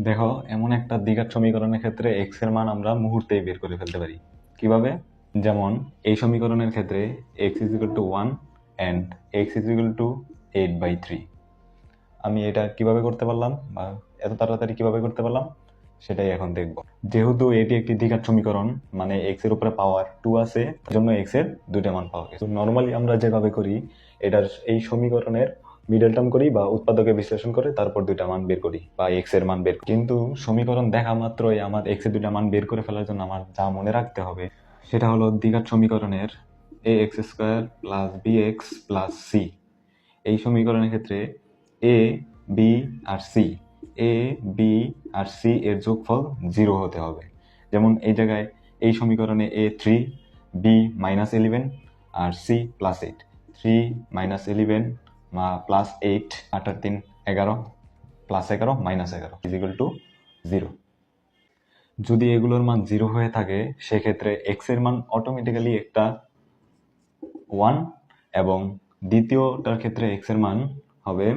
দেখো, এমন একটা দ্বিঘাত সমীকরণের ক্ষেত্রে এক্স এর মান আমরা মুহূর্তেই বের করে ফেলতে পারি। কিভাবে? যেমন এই সমীকরণের ক্ষেত্রে x is equal to 1 and x is equal to 8/3। আমি এটা কিভাবে করতে পারলাম বা এত তাড়াতাড়ি কিভাবে করতে পারলাম সেটাই এখন দেখব। যেহেতু এটি একটি দ্বিঘাত সমীকরণ, মানে এক্স এর উপরে পাওয়ার 2 আছে, তার জন্য এক্স এর দুইটা মান পাওয়া গেছে। নর্মালি আমরা যেভাবে করি, এটার এই সমীকরণের মিডল টার্ম করি বা উৎপাদকে বিশ্লেষণ করে তারপর দুইটা মান বের করি বা এক্স এর মান বের করি। কিন্তু সমীকরণ দেখা মাত্রই আমার এক্স এর দুইটা মান বের করে ফেলার জন্য আমার যা মনে রাখতে হবে সেটা হলো দ্বিঘাত সমীকরণের a x square plus b x plus c. এই সমীকরণের ক্ষেত্রে এ বি আর সি, এ বি আর সি এর যোগফল 0 হতে হবে। যেমন এই জায়গায় এই সমীকরণে এ 3, বি -11 আর সি +8। 3 -11 +8, 8 আর 3 11, +11 -11 = 0। যদি এগুলোর মান 0 হয়ে থাকে সেক্ষেত্রে এক্স এর মান অটোমেটিক্যালি একটা 1 এবং দ্বিতীয়টার ক্ষেত্রে এক্স এর মান হবে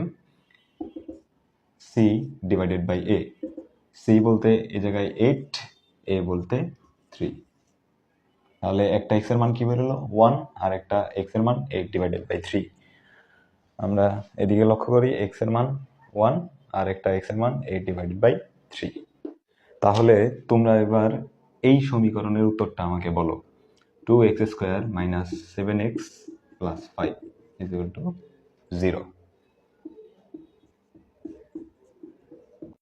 c/a। c বলতে এই জায়গায় 8, a বলতে 3। তাহলে একটা এক্স এর মান কি বেরোলো 1 আর একটা এক্স এর মান 8/3। আমরা এদিকে লক্ষ্য করি এক্স এর মান 1 আর একটা এক্স এর মান 8/3। তাহলে তোমরা এবার এই সমীকরণের উত্তরটা আমাকে বলো। 2x² - 7x + 5 = 0।